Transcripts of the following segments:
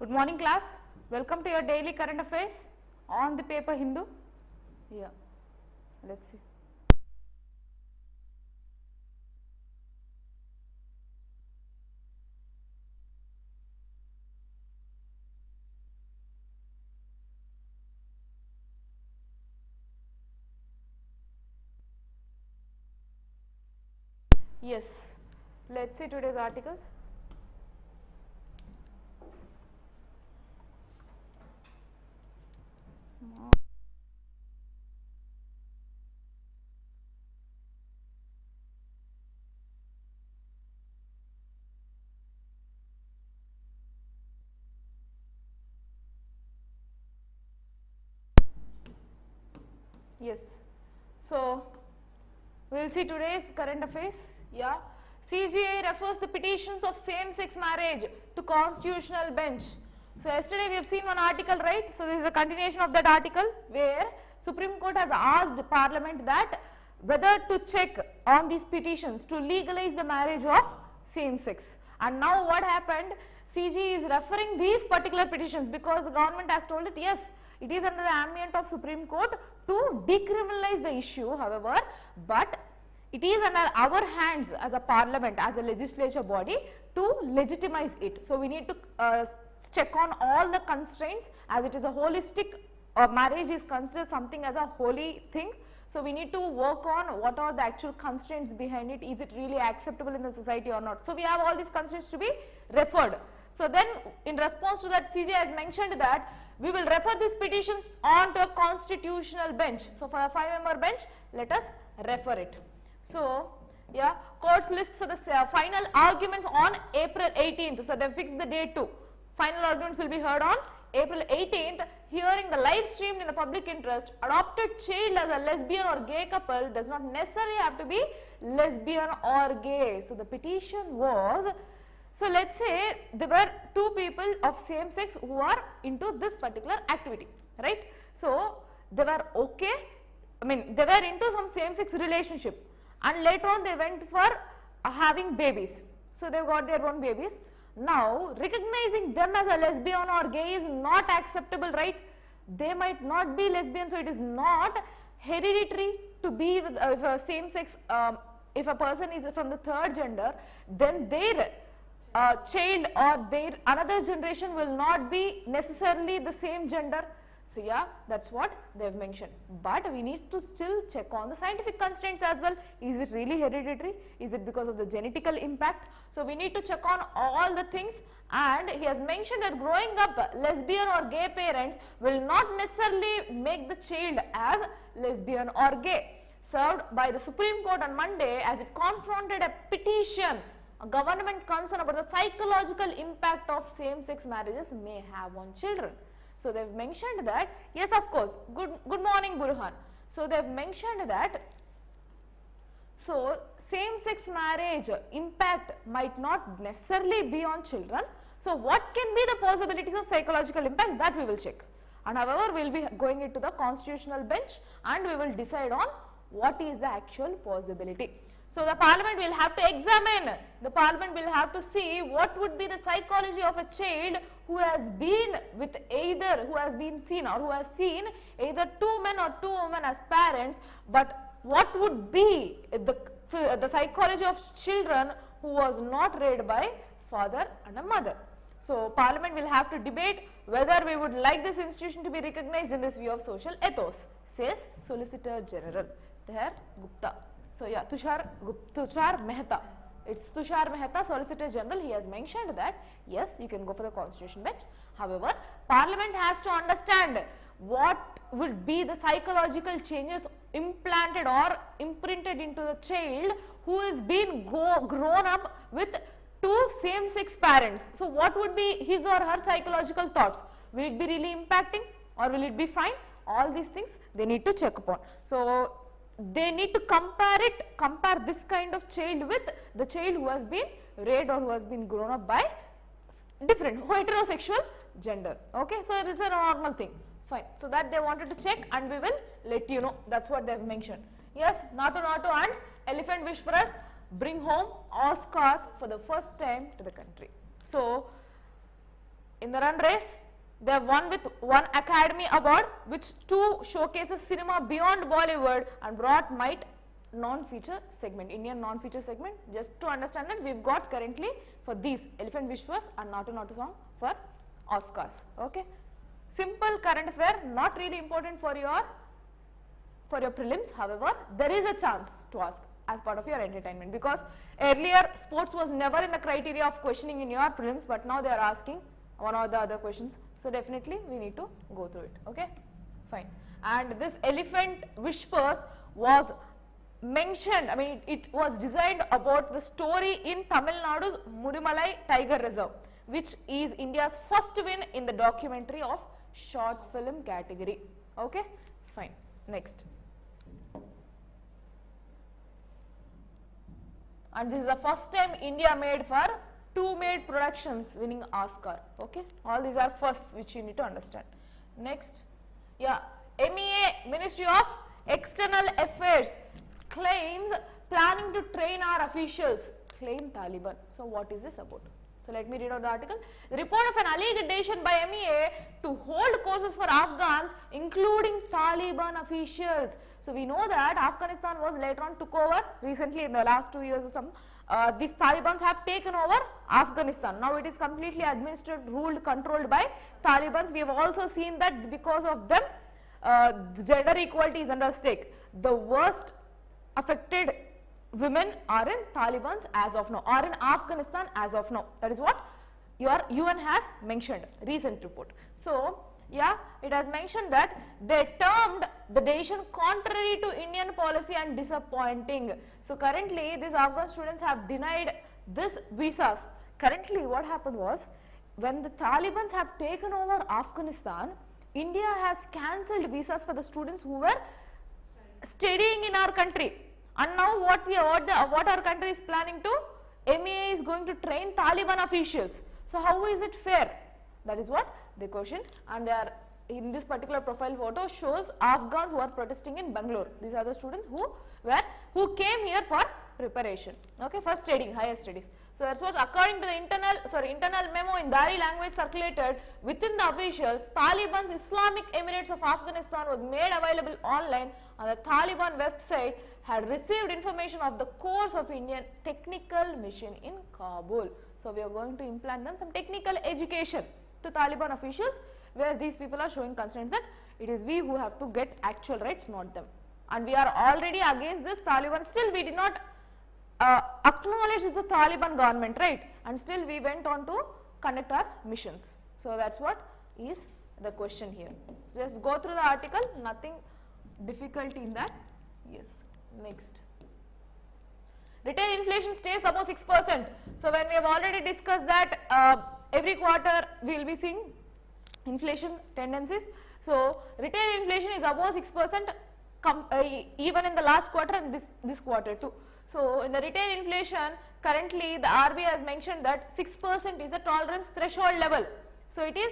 Good morning class, welcome to your daily current affairs on the paper Hindu. Yeah, let's see. Yes, let's see today's articles. Yes, so we will see today's current affairs. Yeah, CGI refers the petitions of same-sex marriage to constitutional bench. So yesterday we have seen one article, right? So this is a continuation of that article where Supreme Court has asked Parliament that whether to check on these petitions to legalize the marriage of same-sex. And now what happened? CG is referring these particular petitions because the government has told it, yes, it is under the ambient of Supreme Court to decriminalize the issue, however, but it is under our hands as a parliament, as a legislature body to legitimize it. So we need to check on all the constraints, as it is a holistic marriage is considered something as a holy thing. So we need to work on what are the actual constraints behind it, is it really acceptable in the society or not. So we have all these constraints to be referred. So then in response to that, CJ has mentioned that we will refer these petitions on to a constitutional bench. So for a 5-member bench, let us refer it. So yeah, court's list for the final arguments on April 18th. So they fixed the date too. Final arguments will be heard on April 18th. Hearing the live streamed in the public interest, adopted child as a lesbian or gay couple does not necessarily have to be lesbian or gay. So the petition was, so let's say there were two people of same sex who are into this particular activity, right? So they were okay, they were into some same sex relationship and later on they went for having babies. So they got their own babies. Now recognizing them as a lesbian or gay is not acceptable, right? They might not be lesbian, so it is not hereditary to be with a same sex. If a person is from the third gender, then their child or their another generation will not be necessarily the same gender. So yeah, that's what they have mentioned. But we need to still check on the scientific constraints as well. Is it really hereditary? Is it because of the genetical impact? So we need to check on all the things, and he has mentioned that growing up lesbian or gay parents will not necessarily make the child as lesbian or gay. Served by the Supreme Court on Monday as it confronted a petition, a government concern about the psychological impact of same-sex marriages may have on children. So they have mentioned that, yes, of course, good morning Burhan. So they have mentioned that, so same-sex marriage impact might not necessarily be on children. So what can be the possibilities of psychological impacts, that we will check. And however, we will be going into the constitutional bench and we will decide on what is the actual possibility. So the parliament will have to examine, the parliament will have to see what would be the psychology of a child who has been with either, who has been seen or who has seen either two men or two women as parents, but what would be the psychology of children who was not reared by father and a mother. So parliament will have to debate whether we would like this institution to be recognized in this view of social ethos, says Solicitor General there Gupta. So yeah, Tushar Mehta. It's Tushar Mehta, Solicitor General. He has mentioned that yes, you can go for the constitution bench. However, Parliament has to understand what will be the psychological changes implanted or imprinted into the child who is being grown up with two same-sex parents. So what would be his or her psychological thoughts? Will it be really impacting or will it be fine? All these things they need to check upon. So they need to compare this kind of child with the child who has been reared or who has been grown up by different heterosexual gender. Okay, so it is a normal thing. Fine. So that they wanted to check and we will let you know. That's what they have mentioned. Yes, Natu and Elephant Whisperers bring home Oscars for the first time to the country. So In the run race, they have won with 1 Academy Award, which 2 showcases cinema beyond Bollywood and brought might non-feature segment, Indian non-feature segment. Just to understand that, we've got currently for these Elephant Vishwas and Natu Natu song for Oscars. Okay, simple current affair, not really important for your prelims. However, there is a chance to ask as part of your entertainment, because earlier sports was never in the criteria of questioning in your prelims, but now they are asking one or the other questions. So definitely we need to go through it. Okay, fine. And this Elephant Whispers was mentioned, I mean it was designed about the story in Tamil Nadu's Mudumalai Tiger Reserve, which is India's first win in the documentary of short film category. Okay, fine. Next. And this is the first time India made for 2 made productions winning Oscar. Okay, all these are firsts which you need to understand. Next, yeah, MEA, Ministry of External Affairs, claims planning to train our officials, claim Taliban. So what is this about? So let me read out the article. The report of an allegation by MEA to hold courses for Afghans, including Taliban officials. So we know that Afghanistan was later on took over recently in the last 2 years or some. These Talibans have taken over Afghanistan. Now it is completely administered, ruled, controlled by Talibans. We have also seen that because of them, gender equality is under stake. The worst affected women are in Taliban's as of now, or in Afghanistan as of now. That is what your UN has mentioned, recent report. So yeah, it has mentioned that they termed the decision contrary to Indian policy and disappointing. So currently these Afghan students have denied this visas. Currently what happened was, when the Talibans have taken over Afghanistan, India has cancelled visas for the students who were studying in our country. And now what our country is planning to, MEA is going to train Taliban officials. So how is it fair? That is what the question. And they are, in this particular profile photo shows Afghans who are protesting in Bangalore. These are the students who came here for preparation, okay, for studying, higher studies. So that's what, according to the internal memo in Dari language circulated within the officials, Taliban's Islamic Emirates of Afghanistan was made available online, and the Taliban website had received information of the course of Indian technical mission in Kabul. So we are going to implant them some technical education to Taliban officials, where these people are showing concerns that it is we who have to get actual rights, not them. And we are already against this Taliban. Still we did not acknowledge the Taliban government, right? And still we went on to conduct our missions. So that's what is the question here. So just go through the article, nothing difficult in that. Yes. Next. Retail inflation stays above 6%. So when we have already discussed that every quarter we will be seeing inflation tendencies. So retail inflation is above 6% even in the last quarter and this quarter too. So in the retail inflation, currently the RBI has mentioned that 6% is the tolerance threshold level. So it is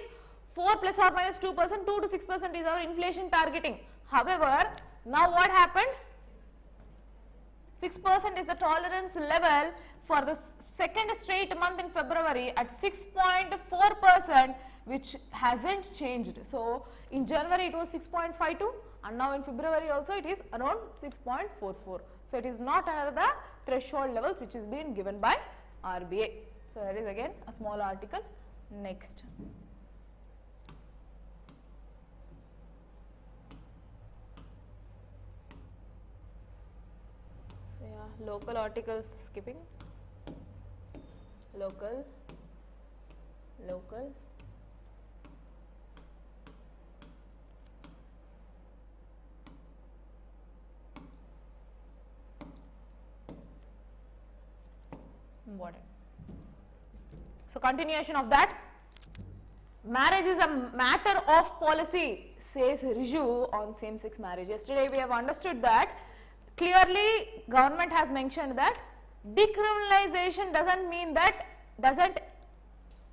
4 plus or minus 2%, 2 to 6% is our inflation targeting. However, now what happened? 6% is the tolerance level for the second straight month in February at 6.4%, which hasn't changed. So in January it was 6.52 and now in February also it is around 6.44. So it is not under the threshold levels which is being given by RBI. So that is again a small article. Next. So yeah, local articles skipping. Local. Important. So continuation of that. Marriage is a matter of policy, says Riju on same-sex marriage. Yesterday we have understood that clearly government has mentioned that decriminalization doesn't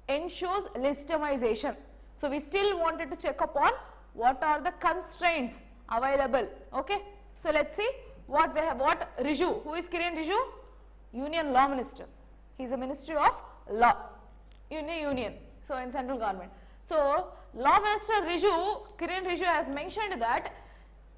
ensures legitimization. So we still wanted to check upon what are the constraints available. Okay. So let's see what they have. What Riju, who is Kiran Riju? Union Law Minister. He is a Ministry of Law in a union. So in central government. So Law Minister Kiren Rijiju has mentioned that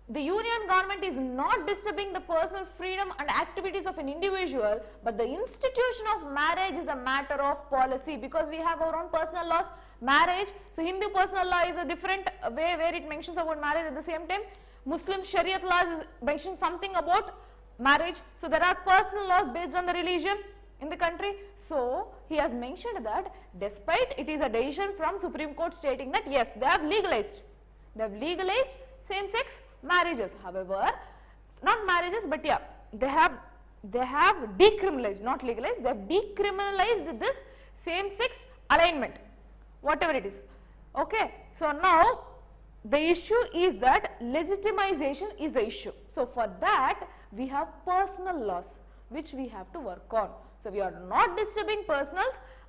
the union government is not disturbing the personal freedom and activities of an individual, but the institution of marriage is a matter of policy, because we have our own personal laws, marriage. So Hindu personal law is a different way where it mentions about marriage. At the same time, Muslim Shariat laws is mentioning something about marriage. So there are personal laws based on the religion in the country. So he has mentioned that despite it is a decision from Supreme Court stating that yes, they have legalized same-sex marriages. However, not marriages, but yeah, they have decriminalized, not legalized, they have decriminalized this same-sex alignment, whatever it is. Okay, so now the issue is that legitimization is the issue. So for that we have personal laws which we have to work on. So we are not disturbing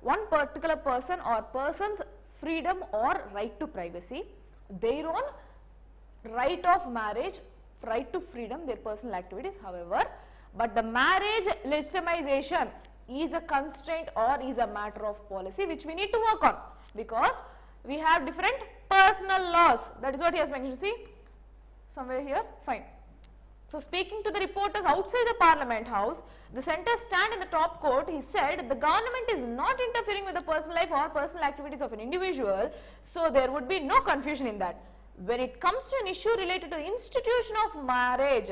one particular person or person's freedom or right to privacy, their own right of marriage, right to freedom, their personal activities. However, but the marriage legitimization is a constraint or is a matter of policy which we need to work on, because we have different personal laws. That is what he has mentioned. See, somewhere here, fine. So speaking to the reporters outside the Parliament House, the centre's stand in the top court, he said the government is not interfering with the personal life or personal activities of an individual, so there would be no confusion in that. When it comes to an issue related to institution of marriage,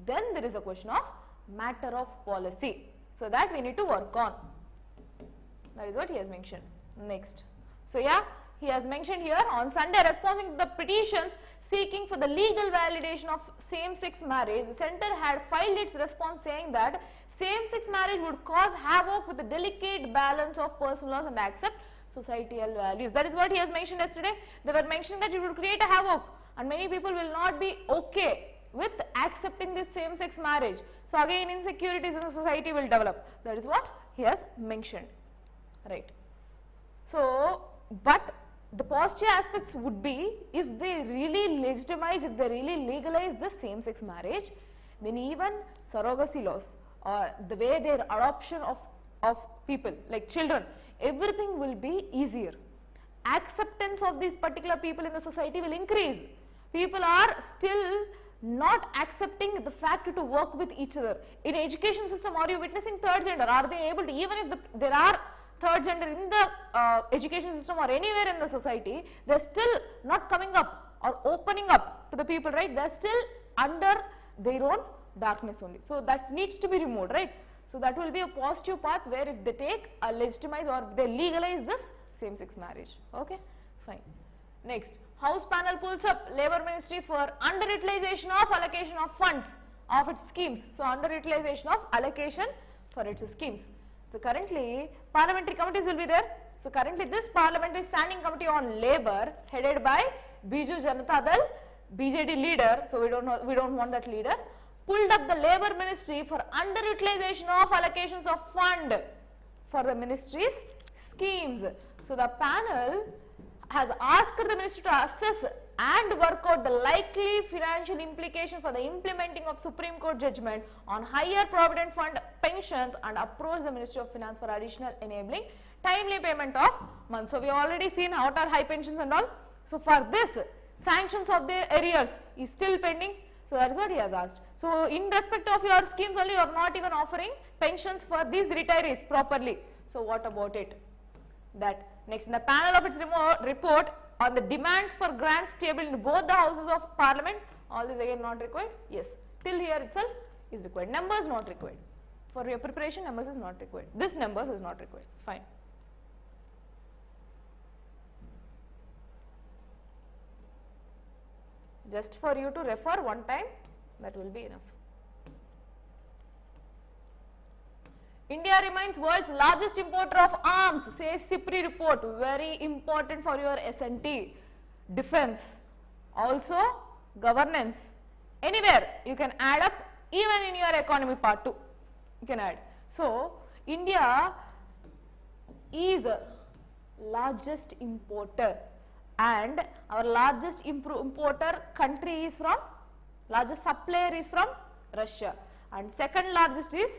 then there is a question of matter of policy. So that we need to work on. That is what he has mentioned. Next. So yeah, he has mentioned here on Sunday, responding to the petitions seeking for the legal validation of same-sex marriage, the centre had filed its response saying that same-sex marriage would cause havoc with the delicate balance of personal laws and accept societal values. That is what he has mentioned yesterday. They were mentioning that it would create a havoc and many people will not be okay with accepting this same-sex marriage. So again, insecurities in the society will develop. That is what he has mentioned. Right. So, but the positive aspects would be if they really legitimize, if they really legalize the same-sex marriage, then even surrogacy laws or the way their adoption of people like children, everything will be easier. Acceptance of these particular people in the society will increase. People are still not accepting the fact to work with each other. In education system, are you witnessing third gender? Are they able to, even if there are third gender in the education system or anywhere in the society, they are still not coming up or opening up to the people, right? They are still under their own darkness only. So that needs to be removed, right? So that will be a positive path where if they take a legitimize or they legalize this same-sex marriage. Okay, fine. Next, House panel pulls up Labour Ministry for underutilization of allocation of funds of its schemes. So underutilization of allocation for its schemes. So currently parliamentary committees will be there. So currently this parliamentary standing committee on labour headed by Biju Janata Dal, BJD leader, so we don't want that leader, pulled up the Labour Ministry for underutilization of allocations of fund for the ministry's schemes. So the panel has asked the ministry to assess and work out the likely financial implication for the implementing of Supreme Court judgment on higher provident fund pensions and approach the Ministry of Finance for additional enabling timely payment of months. So we have already seen what are high pensions and all. So for this, sanctions of their arrears is still pending. So that is what he has asked. So in respect of your schemes only, you are not even offering pensions for these retirees properly. So what about it? That next, in the panel of its report on the demands for grants tabled in both the houses of parliament, all this again not required. Yes, till here itself is required. Numbers not required. For your preparation, numbers is not required. This numbers is not required. Fine. Just for you to refer one time, that will be enough. India remains world's largest importer of arms, says CIPRI report. Very important for your S&T. Defense, also governance. Anywhere you can add up, even in your economy part too, you can add. So India is largest importer, and our largest importer country is from, largest supplier is from Russia, and second largest is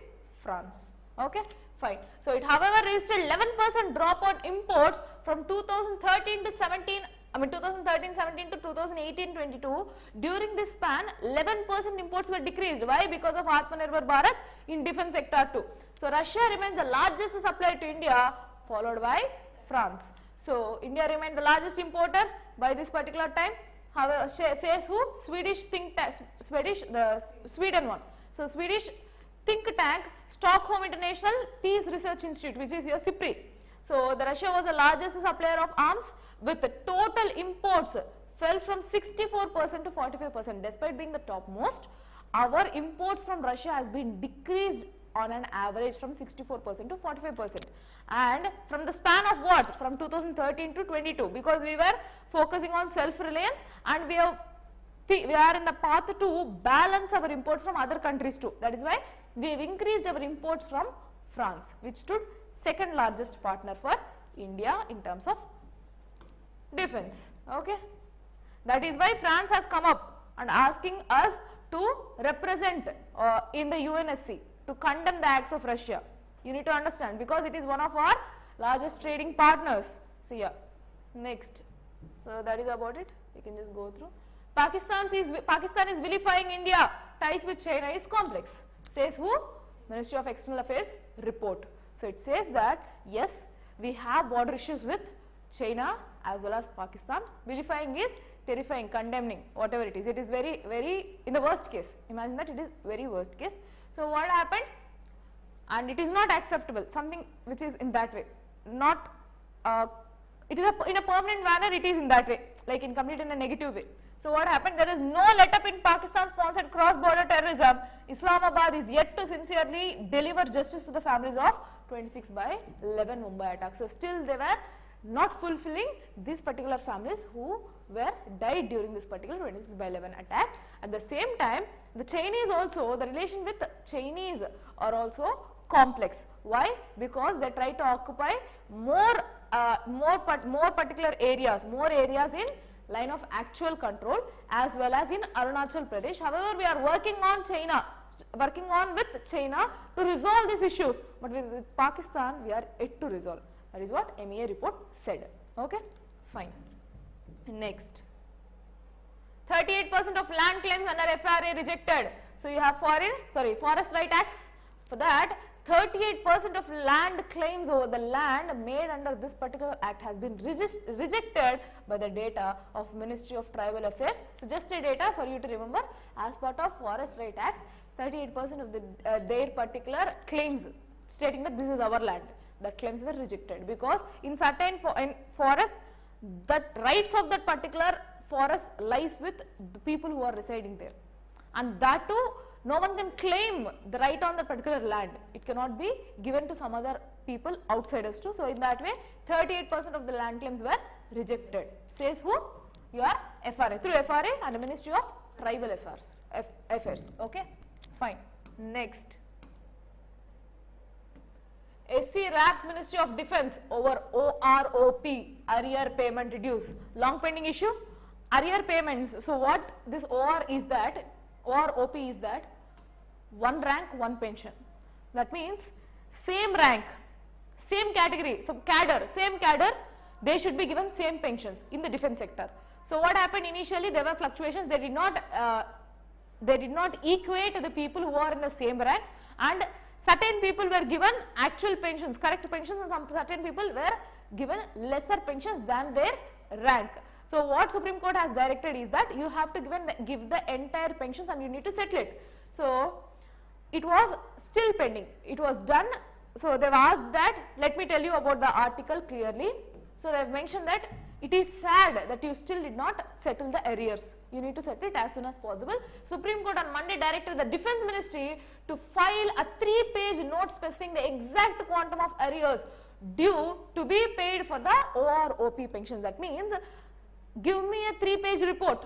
France. Okay, Fine. So it however registered 11% drop on imports from 2013 to 17. 2013-17 to 2018-22. During this span, 11% imports were decreased. Why? Because of Atmanirbhar Bharat in defense sector too. So Russia remains the largest supplier to India, followed by France. So India remained the largest importer by this particular time. However, says who? Swedish think tank, Sweden one. So Swedish think tank, Stockholm International Peace Research Institute, which is your SIPRI. So the Russia was the largest supplier of arms, with the total imports fell from 64% to 45%. Despite being the topmost, our imports from Russia has been decreased on an average from 64% to 45%. And from the span of what? From 2013 to 22, because we were focusing on self-reliance, and we are in the path to balance our imports from other countries too. That is why we have increased our imports from France, which stood second largest partner for India in terms of defense. Okay, that is why France has come up and asking us to represent in the UNSC to condemn the acts of Russia. You need to understand, because it is one of our largest trading partners. So yeah, next. So that is about it. You can just go through. Pakistan is vilifying India. Ties with China is complex. Says who? Ministry of External Affairs report. So it says that yes, we have border issues with China as well as Pakistan. Vilifying is terrifying, condemning, whatever it is. It is very in the worst case. Imagine that it is very worst case. So what happened? And it is not acceptable. Something which is in that way, not it is in a permanent manner. It is in that way, like in complete in a negative way. So what happened? There is no let-up in Pakistan-sponsored cross-border terrorism. Islamabad is yet to sincerely deliver justice to the families of 26/11 Mumbai attacks. So still they were not fulfilling these particular families who were died during this particular 26/11 attack. At the same time, the Chinese also, the relation with Chinese are also complex. Why? Because they try to occupy more particular areas, more areas in line of actual control as well as in Arunachal Pradesh. However, we are working on with China to resolve these issues, but with Pakistan we are yet to resolve. That is what MEA report said. Okay, fine. Next, 38% of land claims under FRA rejected. So you have Forest Right Acts. For that, 38% of land claims over the land made under this particular act has been rejected by the data of Ministry of Tribal Affairs. So just a data for you to remember, as part of Forest Right Acts, 38% of their particular claims stating that this is our land, that claims were rejected, because in certain forests, that rights of that particular forest lies with the people who are residing there, and that too no one can claim the right on that particular land. It cannot be given to some other people, outsiders too. So in that way, 38% of the land claims were rejected. Says who? Your FRA, through FRA and the Ministry of Tribal Affairs. Okay, fine. Next, SC wraps Ministry of Defence over OROP, arrear payment dues. Long pending issue, arrear payments. So what this OROP is that one rank, one pension. That means same rank, same category, so same cadre, they should be given same pensions in the defense sector. So what happened initially? There were fluctuations. They did not equate the people who are in the same rank, and certain people were given actual pensions, correct pensions, and some certain people were given lesser pensions than their rank. So what Supreme Court has directed is that you have to give the entire pensions and you need to settle it. So it was still pending. It was done. So they have asked that. Let me tell you about the article clearly. So they have mentioned that it is sad that you still did not settle the arrears. You need to settle it as soon as possible. Supreme Court on Monday directed the Defence Ministry to file a 3-page note specifying the exact quantum of arrears due to be paid for the OROP pensions. That means, give me a 3-page report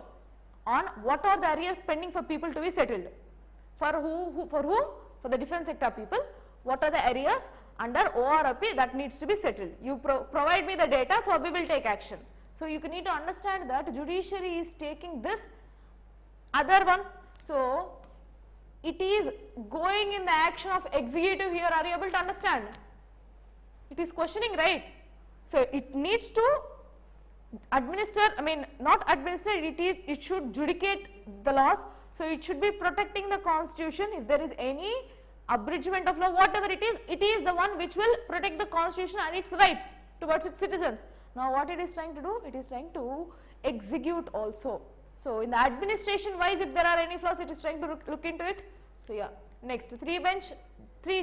on what are the arrears pending for people to be settled. For whom? For the defense sector people. What are the arrears under OROP that needs to be settled? You provide me the data, so we will take action. So you need to understand that judiciary is taking this other one. So it is going in the action of executive here. Are you able to understand? It is questioning, right? So it needs to administer, not administer, it should judicate the laws. So it should be protecting the constitution. If there is any abridgment of law, whatever it is the one which will protect the constitution and its rights towards its citizens. Now what it is trying to do? It is trying to execute also. So in the administration wise, if there are any flaws, it is trying to look into it. So yeah, next, three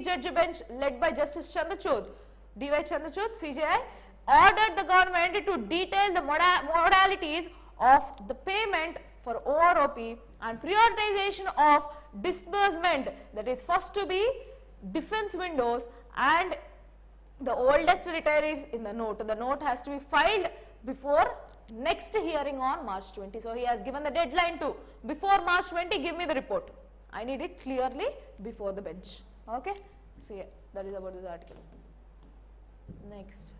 judge bench led by Justice Chandrachud, D.Y. Chandrachud, CJI, ordered the government to detail the modalities of the payment for OROP and prioritization of disbursement, that is first to be defense windows and the oldest retirees in the note. The note has to be filed before next hearing on March 20. So he has given the deadline to before March 20 give me the report. I need it clearly before the bench. Okay. So yeah, that is about this article. Next.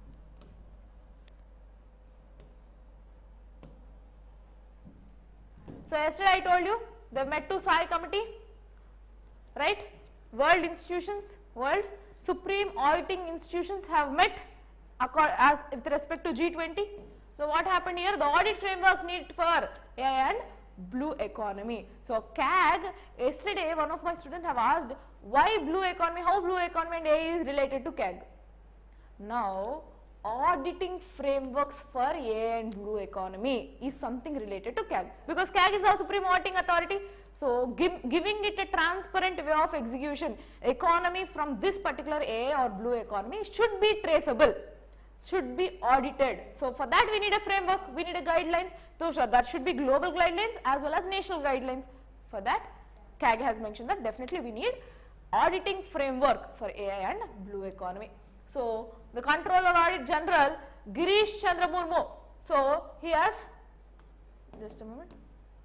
So yesterday I told you they met to SAI committee, right? World institutions, world supreme auditing institutions have met as with respect to G20. So what happened here? The audit frameworks needed for AI and blue economy. So CAG, yesterday one of my students have asked why blue economy, how blue economy and AI is related to CAG. Now auditing frameworks for AI and blue economy is something related to CAG, because CAG is our supreme auditing authority. So giving it a transparent way of execution, economy from this particular AI or blue economy should be traceable, should be audited. So for that we need a framework, we need a guidelines. So that should be global guidelines as well as national guidelines. For that CAG has mentioned that definitely we need auditing framework for AI and blue economy. So the Controller Audit General Girish Chandra Murmu, so he has, just a moment,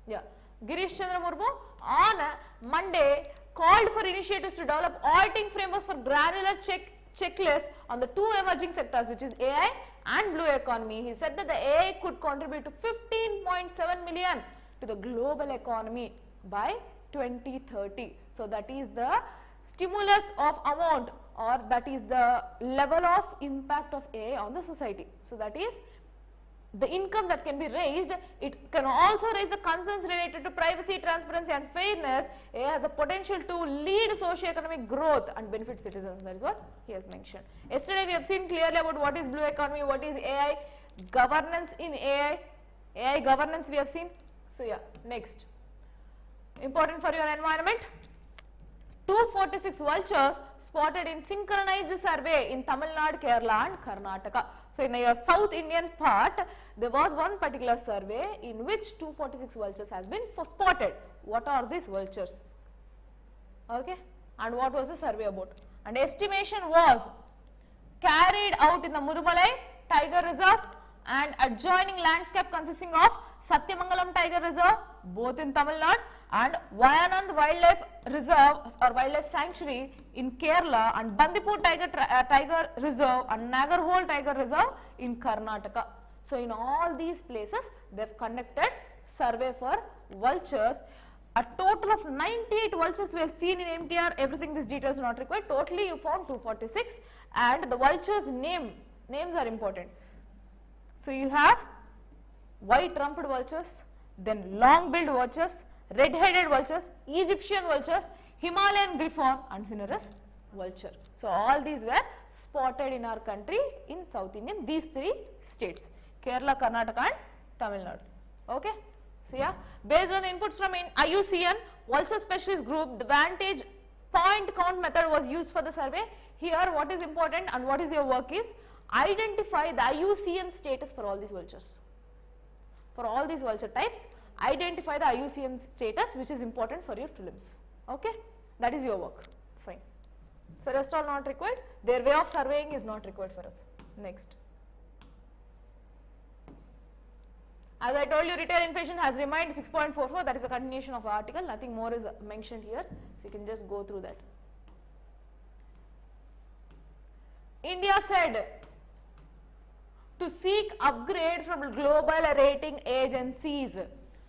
yeah, Girish Chandra Murmu on Monday called for initiatives to develop auditing frameworks for granular checklist on the two emerging sectors, which is AI and blue economy. He said that the AI could contribute to 15.7 million to the global economy by 2030. So that is the stimulus of amount, or that is the level of impact of AI on the society. So that is the income that can be raised. It can also raise the concerns related to privacy, transparency and fairness. AI has the potential to lead socio-economic growth and benefit citizens. That is what he has mentioned. Yesterday we have seen clearly about what is blue economy, what is AI, governance in AI governance we have seen. So yeah, next, important for your environment, 246 vultures spotted in synchronized survey in Tamil Nadu, Kerala and Karnataka. So in your South Indian part, there was one particular survey in which 246 vultures has been spotted. What are these vultures? Okay, and what was the survey about? And estimation was carried out in the Murumalai Tiger Reserve and adjoining landscape consisting of Satyamangalam Tiger Reserve, both in Tamil Nadu, and Vayanand Wildlife Reserve or Wildlife Sanctuary in Kerala, and Bandipur Tiger Reserve and Nagarhole Tiger Reserve in Karnataka. So in all these places they have conducted survey for vultures. A total of 98 vultures we have seen in MTR. Everything, these details are not required. Totally you found 246, and the vultures names are important. So you have white-rumped vultures, then long-billed vultures, red-headed vultures, Egyptian vultures, Himalayan griffon and cinereous vulture. So all these were spotted in our country in South Indian, these three states, Kerala, Karnataka and Tamil Nadu. Okay. So yeah, based on the inputs from IUCN, Vulture Specialist Group, the Vantage point count method was used for the survey. Here what is important and what is your work is identify the IUCN status for all these vultures. For all these vulture types, identify the IUCN status which is important for your prelims. Okay, that is your work. Fine. So rest all not required. Their way of surveying is not required for us. Next. As I told you, retail inflation has remained 6.44. That is a continuation of the article. Nothing more is mentioned here. So you can just go through that. India said to seek upgrade from global rating agencies.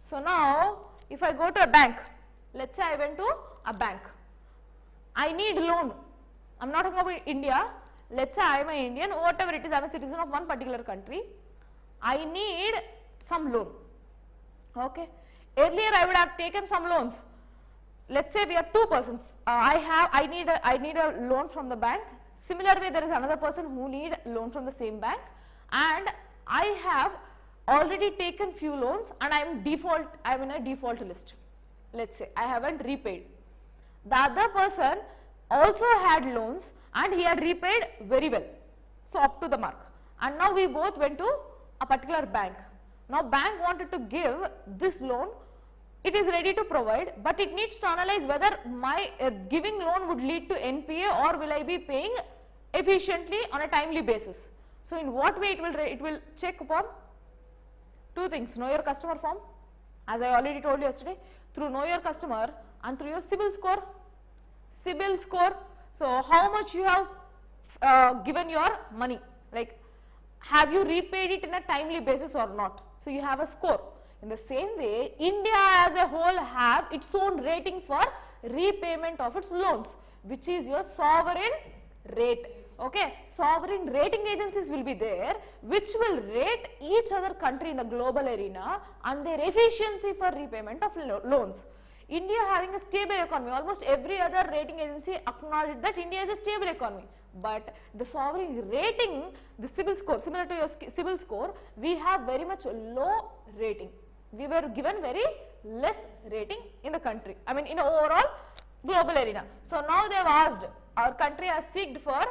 So now, if I go to a bank, let's say I went to a bank, I need loan. I'm not talking about India. let's say I am an Indian, whatever it is, I am a citizen of one particular country, I need some loan. Okay. Earlier I would have taken some loans. Let's say we are two persons. I need a loan from the bank. Similar way, there is another person who need loan from the same bank, and I have already taken few loans and I am in a default list. Let's say I haven't repaid. The other person also had loans and he had repaid very well, so up to the mark, and now we both went to a particular bank. Now bank wanted to give this loan, it is ready to provide, but it needs to analyze whether my giving loan would lead to NPA or will I be paying efficiently on a timely basis. So in what way it will check upon two things: know your customer form, as I already told you yesterday, through know your customer, and through your CIBIL score. CIBIL score, so how much you have given your money, like have you repaid it in a timely basis or not. So you have a score. In the same way, India as a whole have its own rating for repayment of its loans, which is your sovereign rate. Okay, sovereign rating agencies will be there, which will rate each other country in the global arena and their efficiency for repayment of loans. India having a stable economy, almost every other rating agency acknowledged that India is a stable economy. But the sovereign rating, the CIBIL score, similar to your CIBIL score, we have very much low rating. We were given very less rating in the country, I mean in overall global arena. So now they have asked, our country has seeked for,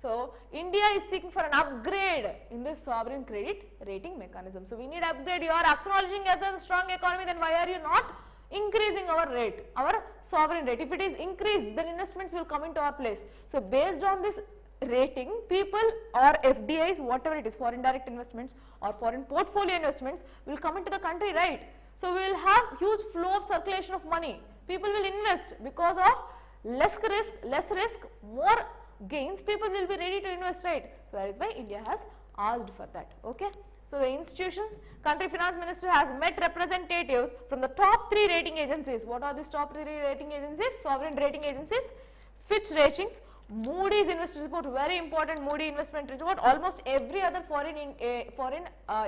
so India is seeking for an upgrade in this sovereign credit rating mechanism. So we need upgrade. You are acknowledging as a strong economy, then why are you not increasing our rate, our sovereign rate? If it is increased, then investments will come into our place. So based on this rating, people or FDIs, whatever it is, foreign direct investments or foreign portfolio investments will come into the country, right? So we will have huge flow of circulation of money. People will invest because of less risk, more gains. People will be ready to invest, right? So that is why India has asked for that. Okay. So the institutions, country finance minister has met representatives from the top 3 rating agencies. What are these top 3 rating agencies? Sovereign rating agencies, Fitch Ratings, Moody's Investors Report, very important Moody Investment Report. Almost every other foreign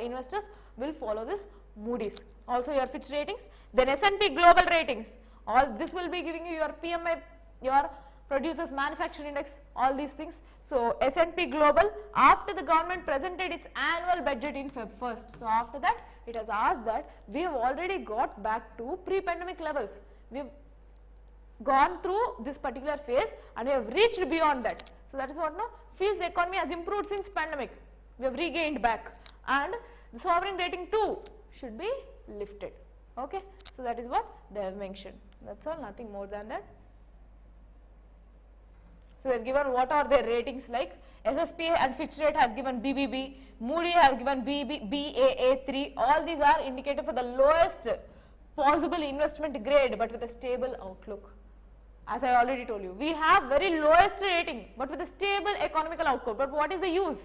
investors will follow this Moody's. Also your Fitch Ratings, then S&P Global Ratings. All this will be giving you your PMI, your Producers Manufacturing Index, all these things. So S&P Global, after the government presented its annual budget in Feb 1st, so after that it has asked that we have already got back to pre-pandemic levels. We have gone through this particular phase and we have reached beyond that. So that is what now feels the economy has improved since pandemic. We have regained back, and the sovereign rating too should be lifted. Okay, so that is what they have mentioned. That's all, nothing more than that. So they have given what are their ratings like. SSP and Fitch Rate has given BBB, Moody has given Baa3. All these are indicated for the lowest possible investment grade, but with a stable outlook. As I already told you, we have very lowest rating but with a stable economical outlook. But what is the use?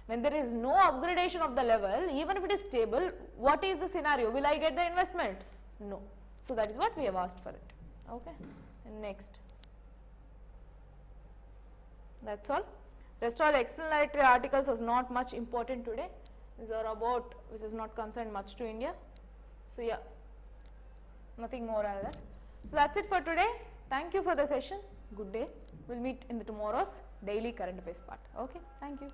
When there is no upgradation of the level, even if it is stable, what is the scenario? Will I get the investment? No. So that is what we have asked for it. Okay. Next. That's all. Rest all explanatory articles is not much important today. These are about which is not concerned much to India. So yeah, nothing more than that. So that's it for today. Thank you for the session. Good day. We'll meet in the tomorrow's daily current affairs part. Okay. Thank you.